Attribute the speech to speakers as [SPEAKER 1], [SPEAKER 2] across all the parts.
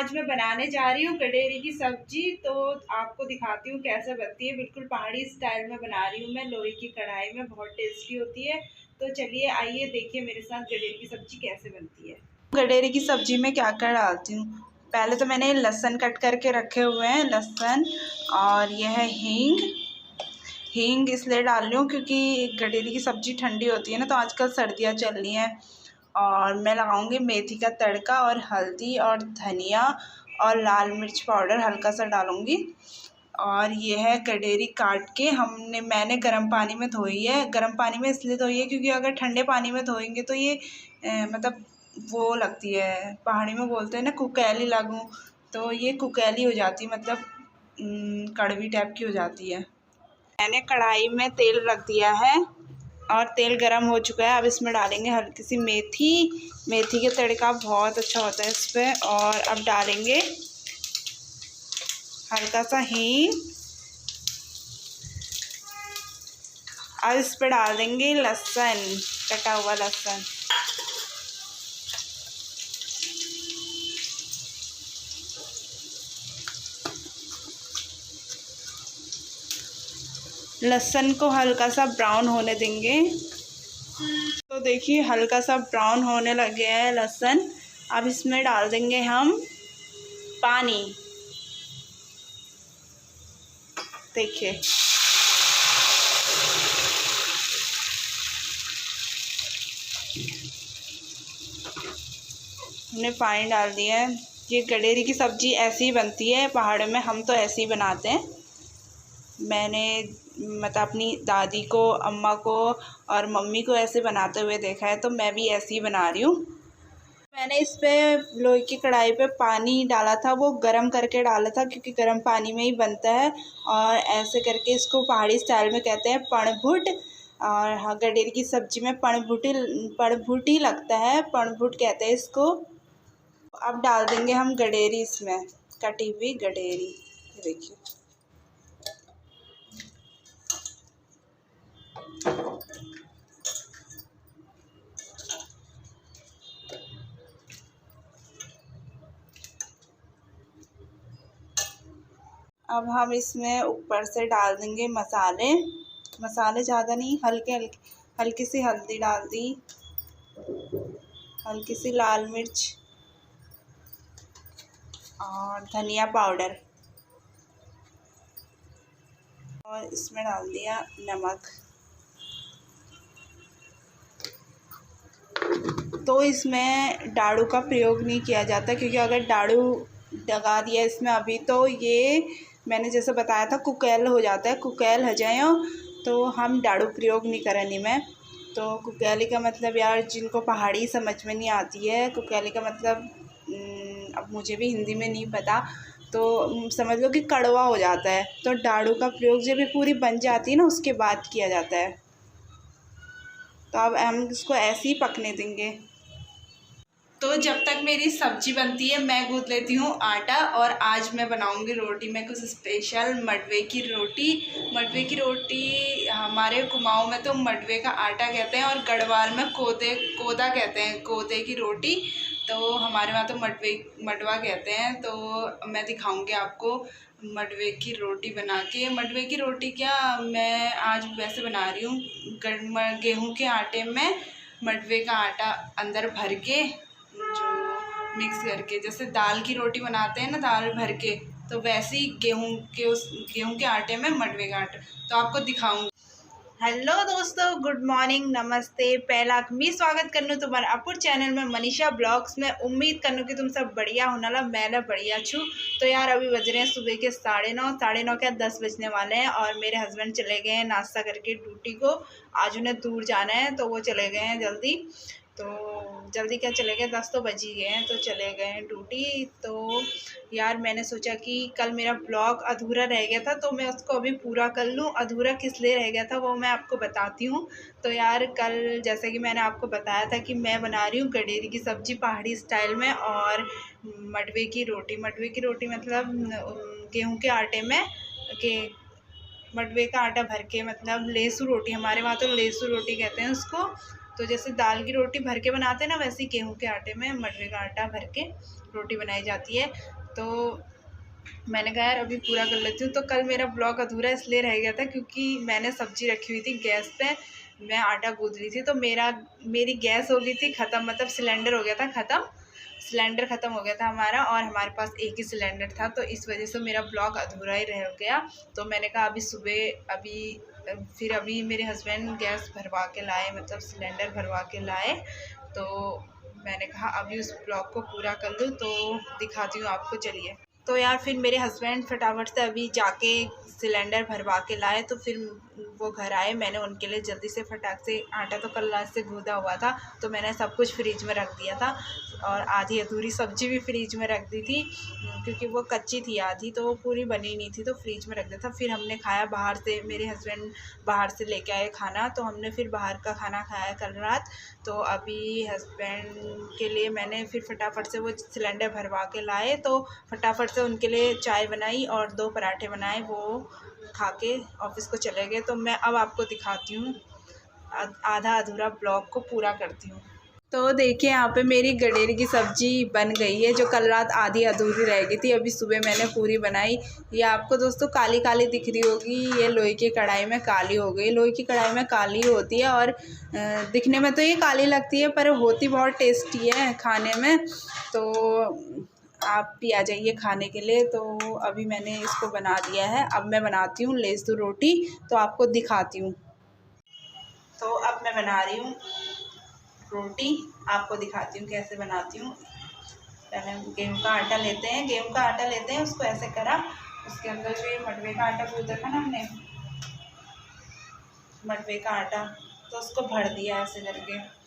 [SPEAKER 1] आज मैं बनाने जा रही हूँ गडेरी की सब्जी। तो आपको दिखाती हूँ कैसे बनती है। बिल्कुल पहाड़ी स्टाइल में बना रही हूँ मैं, लोहे की कढ़ाई में, बहुत टेस्टी होती है। तो चलिए आइए देखिए मेरे साथ गडेरी की सब्जी कैसे बनती है। गडेरी की सब्जी में क्या क्या डालती हूँ। पहले तो मैंने लहसुन कट करके रखे हुए हैं, लहसुन, और यह है हींग इसलिए डाल रही हूँ क्योंकि गडेरी की सब्जी ठंडी होती है ना, तो आजकल सर्दियाँ चल रही हैं। और मैं लगाऊंगी मेथी का तड़का और हल्दी और धनिया और लाल मिर्च पाउडर हल्का सा डालूंगी। और ये है गडेरी काट के मैंने गर्म पानी में धोई है। गर्म पानी में इसलिए धोई है क्योंकि अगर ठंडे पानी में धोएंगे तो ये मतलब वो लगती है, पहाड़ी में बोलते हैं ना कुकैली लागू, तो ये कुकैली हो जाती है, मतलब कड़वी टाइप की हो जाती है। मैंने कढ़ाई में तेल रख दिया है और तेल गरम हो चुका है। अब इसमें डालेंगे हल्की सी मेथी के तड़का बहुत अच्छा होता है इस पर। और अब डालेंगे हल्का सा हींग। अब इस पर डाल देंगे लहसुन, कटा हुआ लहसुन। लहसुन को हल्का सा ब्राउन होने देंगे। तो देखिए हल्का सा ब्राउन होने लग गया है लहसुन। अब इसमें डाल देंगे हम पानी। देखिए हमने पानी डाल दिया है। ये गडेरी की सब्ज़ी ऐसी ही बनती है पहाड़ों में, हम तो ऐसे ही बनाते हैं। मैंने मतलब अपनी दादी को, अम्मा को और मम्मी को ऐसे बनाते हुए देखा है, तो मैं भी ऐसे ही बना रही हूँ। मैंने इस पे लोहे की कढ़ाई पे पानी डाला था, वो गरम करके डाला था क्योंकि गरम पानी में ही बनता है। और ऐसे करके इसको पहाड़ी स्टाइल में कहते हैं पणभुट। और हाँ, गडेरी की सब्ज़ी में पणभुट ही लगता है, पणभुट कहते हैं इसको। अब डाल देंगे हम गडेरी, इसमें कटी हुई गडेरी। देखिए अब हम इसमें ऊपर से डाल देंगे मसाले ज़्यादा नहीं, हल्की सी हल्दी डाल दी, हल्की सी लाल मिर्च और धनिया पाउडर, और इसमें डाल दिया नमक। तो इसमें डाड़ू का प्रयोग नहीं किया जाता क्योंकि अगर डाड़ू लगा दिया इसमें अभी तो ये मैंने जैसे बताया था कुकैल हो जाता है, कुकैल हो जाए तो हम डाड़ू प्रयोग नहीं करेंगे मैं। तो कुकैली का मतलब यार जिनको पहाड़ी समझ में नहीं आती है, कुकैली का मतलब अब मुझे भी हिंदी में नहीं पता, तो समझ लो कि कड़वा हो जाता है। तो डाड़ू का प्रयोग जब ये पूरी बन जाती है ना उसके बाद किया जाता है। तो अब हम इसको ऐसे ही पकने देंगे। तो जब तक मेरी सब्जी बनती है मैं गूँथ लेती हूँ आटा। और आज मैं बनाऊँगी रोटी में कुछ स्पेशल, मडवे की रोटी। मडवे की रोटी हमारे कुमाऊँ में तो मडवे का आटा कहते हैं और गढ़वाल में कोदा कहते हैं, कोदे की रोटी। तो हमारे वहाँ तो मडवा कहते हैं। तो मैं दिखाऊँगी आपको मडवे की रोटी बना के। मडवे की रोटी क्या, मैं आज वैसे बना रही हूँ गेहूँ के आटे में मडवे का आटा अंदर भर के, जो मिक्स करके, जैसे दाल की रोटी बनाते हैं ना दाल भर के, तो वैसे ही गेहूं के आटे में मडवे का आटा। तो आपको दिखाऊंगी। हेलो दोस्तों, गुड मॉर्निंग, नमस्ते। पहला मी स्वागत करनू तुम्हारा अपुर चैनल में, मनीषा ब्लॉग्स में। उम्मीद करनू कि तुम सब बढ़िया होना। मैं बढ़िया छू। तो यार अभी बज रहे हैं सुबह के 9:30 क्या 10 बजने वाले हैं। और मेरे हस्बैंड चले गए हैं नाश्ता करके ड्यूटी को। आज उन्हें दूर जाना है तो वो चले गए हैं जल्दी। तो जल्दी क्या चले गए, 10 तो बज ही गए हैं, तो चले गए हैं ड्यूटी। तो यार मैंने सोचा कि कल मेरा ब्लॉग अधूरा रह गया था तो मैं उसको अभी पूरा कर लूँ। अधूरा किस लिए रह गया था वो मैं आपको बताती हूँ। तो यार कल जैसे कि मैंने आपको बताया था कि मैं बना रही हूँ गडेरी की सब्ज़ी पहाड़ी स्टाइल में और मडवे की रोटी मतलब गेहूँ के आटे में के मडवे का आटा भर के, मतलब लेसू रोटी, हमारे वहाँ तो लेसू रोटी कहते हैं उसको। तो जैसे दाल की रोटी भर के बनाते हैं ना, वैसे ही गेहूँ के आटे में मडवे का आटा भर के रोटी बनाई जाती है। तो मैंने कहा यार अभी पूरा कर लेती हूँ। तो कल मेरा ब्लॉग अधूरा इसलिए रह गया था क्योंकि मैंने सब्ज़ी रखी हुई थी गैस पे, मैं आटा गूँथ रही थी, तो मेरी गैस हो गई थी ख़त्म, मतलब सिलेंडर हो गया था ख़त्म, सिलेंडर ख़त्म हो गया था हमारा, और हमारे पास एक ही सिलेंडर था, तो इस वजह से मेरा ब्लॉग अधूरा ही रह गया। तो मैंने कहा अभी मेरे हस्बैंड गैस भरवा के लाए, मतलब सिलेंडर भरवा के लाए, तो मैंने कहा अभी उस ब्लॉग को पूरा कर लूँ तो दिखाती हूँ आपको। चलिए। तो यार फिर मेरे हस्बैंड फटाफट से अभी जाके सिलेंडर भरवा के लाए, तो फिर वो घर आए, मैंने उनके लिए जल्दी से फटाक से, आटा तो कल रात से गूँधा हुआ था, तो मैंने सब कुछ फ्रिज में रख दिया था, और आधी अधूरी सब्ज़ी भी फ्रिज में रख दी थी क्योंकि वो कच्ची थी आधी, तो वो पूरी बनी नहीं थी, तो फ्रिज में रख दिया था। फिर हमने खाया बाहर से, मेरे हस्बैंड बाहर से लेके आए खाना, तो हमने फिर बाहर का खाना खाया कल रात। तो अभी हस्बैंड के लिए मैंने फिर फटाफट से वो सिलेंडर भरवा के लाए, तो फटाफट से उनके लिए चाय बनाई और 2 पराठे बनाए, वो खा के ऑफिस को चले गए। तो मैं अब आपको दिखाती हूँ, आधा अधूरा ब्लॉग को पूरा करती हूँ। तो देखिए यहाँ पे मेरी गडेर की सब्ज़ी बन गई है, जो कल रात आधी अधूरी रह गई थी, अभी सुबह मैंने पूरी बनाई। ये आपको दोस्तों काली काली दिख रही होगी, ये लोहे की कढ़ाई में काली हो गई। लोहे की कढ़ाई में काली होती है और दिखने में तो ये काली लगती है, पर होती बहुत टेस्टी है खाने में। तो आप भी आ जाइए खाने के लिए। तो अभी मैंने इसको बना दिया है, अब मैं बनाती हूँ लेसू रोटी, तो आपको दिखाती हूँ। तो अब मैं बना रही हूँ रोटी, आपको दिखाती हूँ कैसे बनाती हूँ। पहले हम गेहूँ का आटा लेते हैं, उसको ऐसे करा, उसके अंदर जो ये मडवे का आटा गूँथा था ना हमने, मडवे का आटा, तो उसको भर दिया ऐसे करके।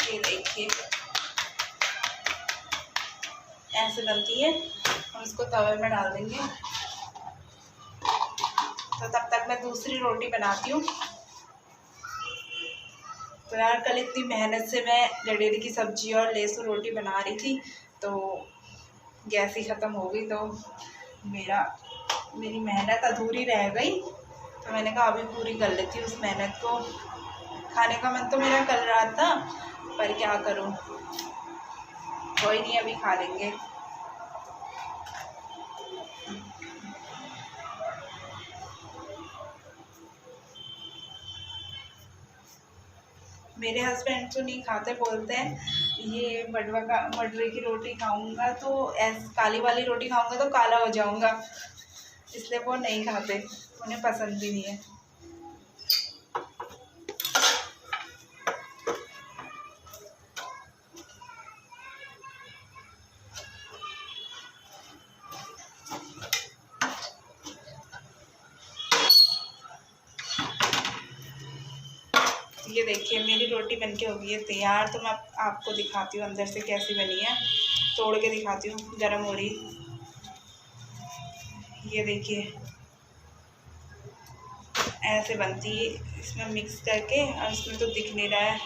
[SPEAKER 1] ये देखिए ऐसे बनती है, हम इसको तवे में डाल देंगे। तो तब तक मैं दूसरी रोटी बनाती हूँ। तो यार कल इतनी मेहनत से मैं गडेर की सब्ज़ी और लेसू रोटी बना रही थी, तो गैस ही ख़त्म हो गई, तो मेरी मेहनत अधूरी रह गई। तो मैंने कहा अभी पूरी कर लेती हूँ उस मेहनत को। खाने का मन तो मेरा कल रात था, पर क्या करूँ, कोई नहीं, अभी खा लेंगे। मेरे हस्बैंड तो नहीं खाते, बोलते हैं ये मडवे की रोटी खाऊंगा तो काली वाली रोटी खाऊंगा तो काला हो जाऊंगा, इसलिए वो नहीं खाते, उन्हें पसंद भी नहीं है। ये देखिए मेरी रोटी बनके हो गई है तैयार। तो मैं आपको दिखाती हूँ अंदर से कैसी बनी है, तोड़ के दिखाती हूँ, गर्म हो रही। ये देखिए ऐसे बनती है, इसमें मिक्स करके, और इसमें तो दिख नहीं रहा है,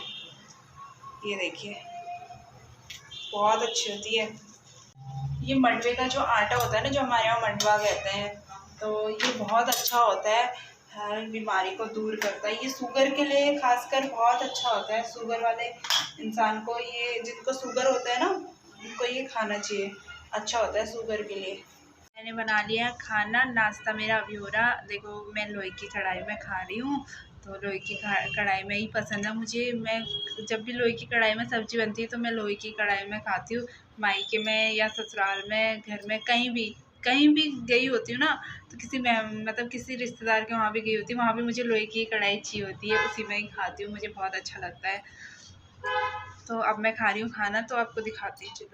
[SPEAKER 1] ये देखिए बहुत अच्छी होती है। ये मडवे का जो आटा होता है ना, जो हमारे यहाँ मडवा कहते हैं, तो ये बहुत अच्छा होता है, हर बीमारी को दूर करता है। ये शुगर के लिए खासकर बहुत अच्छा होता है, शुगर वाले इंसान को, ये जिनको शुगर होता है ना, उनको ये खाना चाहिए, अच्छा होता है शुगर के लिए। मैंने बना लिया खाना, नाश्ता मेरा अभी हो रहा। देखो मैं लोहे की कढ़ाई में खा रही हूँ, तो लोहे की कढ़ाई में ही पसंद है मुझे। मैं जब भी लोहे की कढ़ाई में सब्ज़ी बनती है तो मैं लोहे की कढ़ाई में खाती हूँ। मायके में या ससुराल में, घर में, कहीं भी गई होती हूँ ना, तो मतलब किसी रिश्तेदार के वहाँ भी गई होती हूँ, वहाँ भी मुझे लोहे की कढ़ाई चाहिए होती है, उसी में ही खाती हूँ, मुझे बहुत अच्छा लगता है। तो अब मैं खा रही हूँ खाना, तो आपको दिखाती हूँ।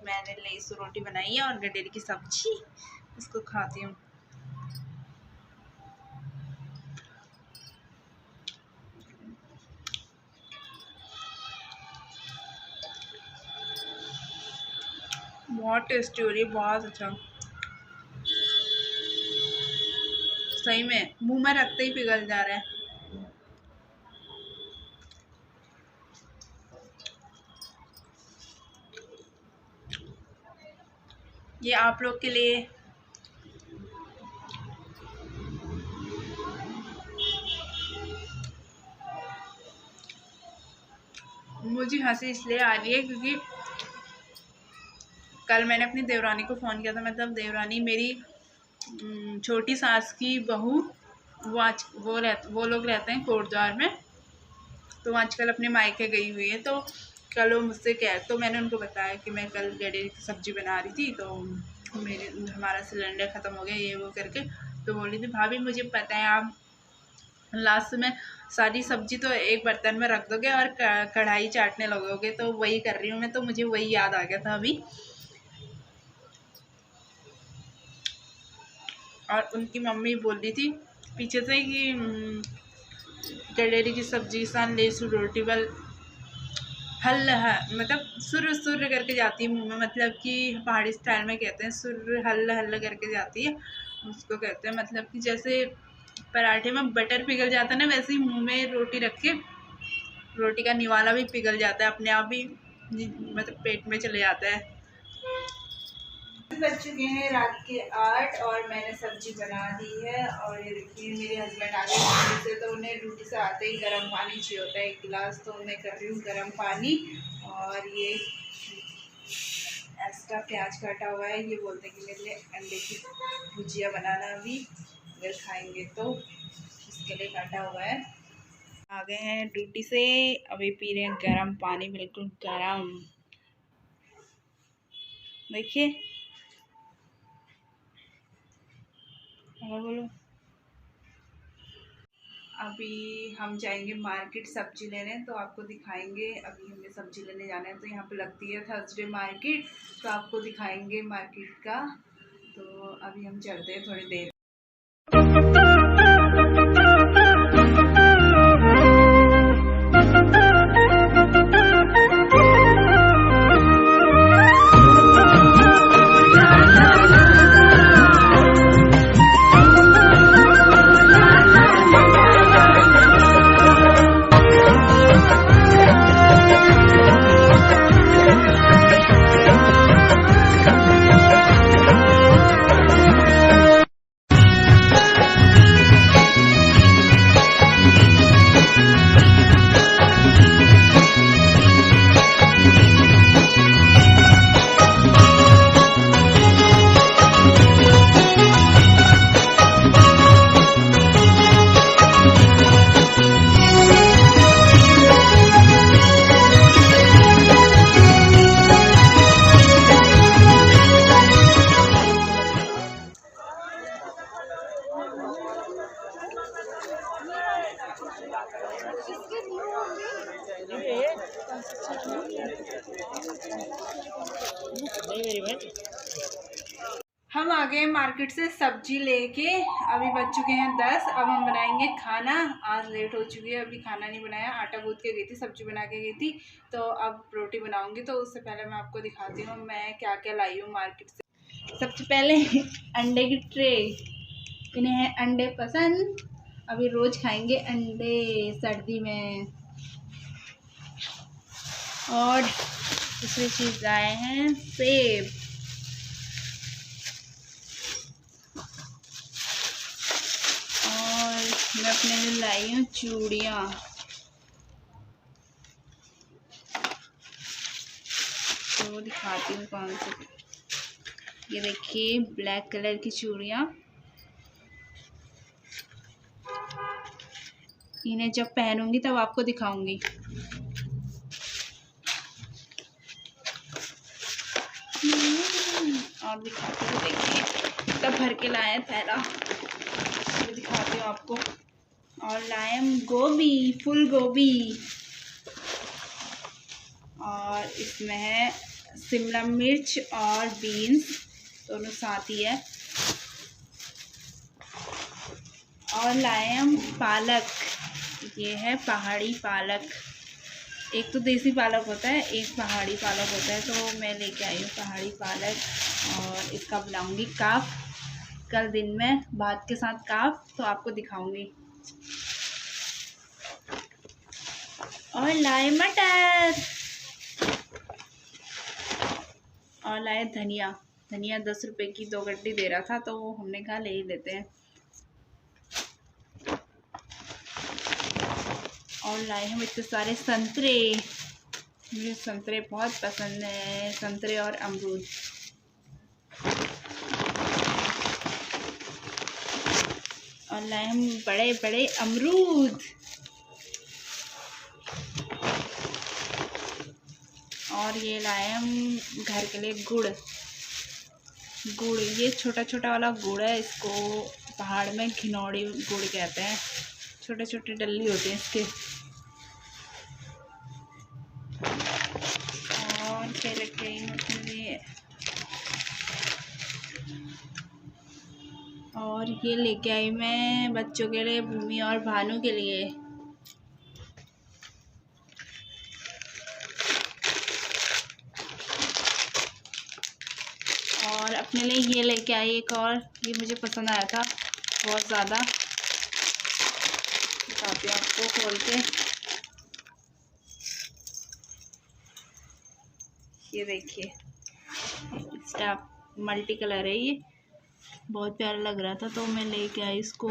[SPEAKER 1] मैंने लेसू रोटी बनाई है और गडेर की सब्ज़ी, इसको खाती हूँ। बहुत टेस्टी हो रही है, बहुत अच्छा। सही में मुंह में रखते ही पिघल जा रहा है। ये आप लोग के लिए। मुझे हंसी इसलिए आ रही है क्योंकि कल मैंने अपनी देवरानी को फ़ोन किया था, मतलब देवरानी मेरी छोटी सास की बहू, वो लोग रहते हैं कोटद्वार में, तो आजकल अपने मायके गई हुई है। तो कल वो मुझसे तो मैंने उनको बताया कि मैं कल गडेरी की सब्ज़ी बना रही थी, तो हमारा सिलेंडर ख़त्म हो गया, ये वो करके। तो बोली थी भाभी मुझे पता है आप लास्ट में सारी सब्जी तो एक बर्तन में रख दोगे और कढ़ाई चाटने लगोगे, तो वही कर रही हूँ मैं। तो मुझे वही याद आ गया था अभी। और उनकी मम्मी बोल रही थी पीछे से कि गडेरी की सब्जी सान ले रोटी बल हल मतलब सुर सुर करके जाती है मुंह में, मतलब कि पहाड़ी स्टाइल में कहते हैं सुर हल हल करके जाती है, उसको कहते हैं। मतलब कि जैसे पराठे में बटर पिघल जाता है ना, वैसे ही मुंह में रोटी रख के रोटी का निवाला भी पिघल जाता है अपने आप ही, मतलब पेट में चले जाता है। बज चुके हैं रात के 8 और मैंने सब्जी बना दी है। और ये देखिए मेरे हस्बैंड आ गए ड्यूटी से, तो उन्हें ड्यूटी से आते ही गर्म पानी चाहिए होता है 1 गिलास, तो मैं कर रही हूँ गर्म पानी। और ये एक्स्ट्रा प्याज काटा हुआ है, ये बोलते हैं कि मेरे लिए अंडे की भुजिया बनाना अभी अगर खाएंगे तो, इसके लिए काटा हुआ है। आ गए हैं ड्यूटी से, अभी पी रहे हैं गर्म पानी, बिल्कुल गर्म। देखिए बोलो। अभी हम जाएंगे मार्केट सब्जी लेने, तो आपको दिखाएंगे। अभी हमें सब्जी लेने जाना है, तो यहाँ पे लगती है थर्सडे मार्केट, तो आपको दिखाएंगे मार्केट का। तो अभी हम चलते हैं थोड़ी देर। हम आ गए मार्केट से सब्जी लेके, अभी बज चुके हैं 10। अब हम बनाएंगे खाना। आज लेट हो चुकी है, अभी खाना नहीं बनाया, आटा गूंथ के गई थी, सब्जी बना के गई थी। तो अब रोटी बनाऊंगी। तो उससे पहले मैं आपको दिखाती हूँ मैं क्या क्या लाई हूँ मार्केट से। सबसे पहले अंडे की ट्रे, इन्हें अंडे पसंद, अभी रोज खाएंगे अंडे सर्दी में। और दूसरी चीज़ आए हैं सेब, और मैं अपने लिए लाई हूँ चूड़ियाँ। तो दिखाती हूँ कौन सी। ये देखिए ब्लैक कलर की चूड़ियाँ, इन्हें जब पहनूंगी तब आपको दिखाऊंगी। और दिखाती हूँ, देखिए तब भर के लाए थैला, दिखाती हूँ आपको। और लाए हम गोभी, फुल गोभी, और इसमें है शिमला मिर्च और बीन्स, दोनों साथ ही है। और लाए हम पालक, ये है पहाड़ी पालक, एक तो देसी पालक होता है, एक पहाड़ी पालक होता है। तो मैं लेके आई हूँ पहाड़ी पालक और इसका बनाऊँगी काफ। कल दिन में भात के साथ काफ तो आपको दिखाऊंगी। और लाए मटर और लाए धनिया। धनिया 10 रुपए की 2 गड्डी दे रहा था तो हमने कहा ले ही लेते हैं। और लाए हम इतने सारे संतरे, मुझे संतरे बहुत पसंद है, संतरे और अमरूद। और लाए हम बड़े बड़े अमरूद। और ये लाए हम घर के लिए गुड़। ये छोटा छोटा वाला गुड़ है, इसको पहाड़ में घिनौड़ी गुड़ कहते हैं। छोटे छोटे डल्ली होते हैं इसके। और फिर रखे लिए, और ये लेके आई मैं बच्चों के लिए, भूमि और भानु के लिए। और अपने लिए ये लेके आई एक और, ये मुझे पसंद आया था बहुत ज़्यादा। दिखाती हूँ आपको खोल के। ये देखिए, स्टाफ मल्टी कलर है, ये बहुत प्यारा लग रहा था तो मैं लेके आई इसको।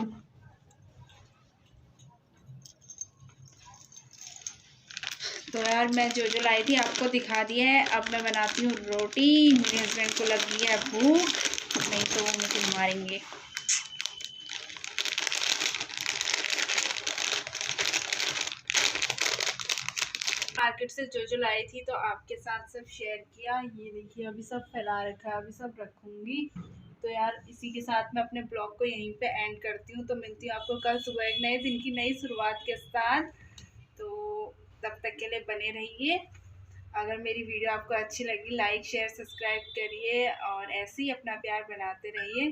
[SPEAKER 1] तो यार मैं जो लाई थी आपको दिखा दिया है। अब मैं बनाती हूँ रोटी। मेरे हस्बैंड को लगी है भूख, नहीं तो वो मुझे मारेंगे। मार्केट से जो लाई थी तो आपके साथ सब शेयर किया। ये देखिए अभी सब फैला रखा है, अभी सब रखूँगी। तो यार इसी के साथ मैं अपने ब्लॉग को यहीं पे एंड करती हूँ। तो मिलती हूँ आपको कल सुबह एक नए दिन की नई शुरुआत के साथ। तो तब तक के लिए बने रहिए। अगर मेरी वीडियो आपको अच्छी लगी लाइक शेयर सब्सक्राइब करिए और ऐसे ही अपना प्यार बनाते रहिए।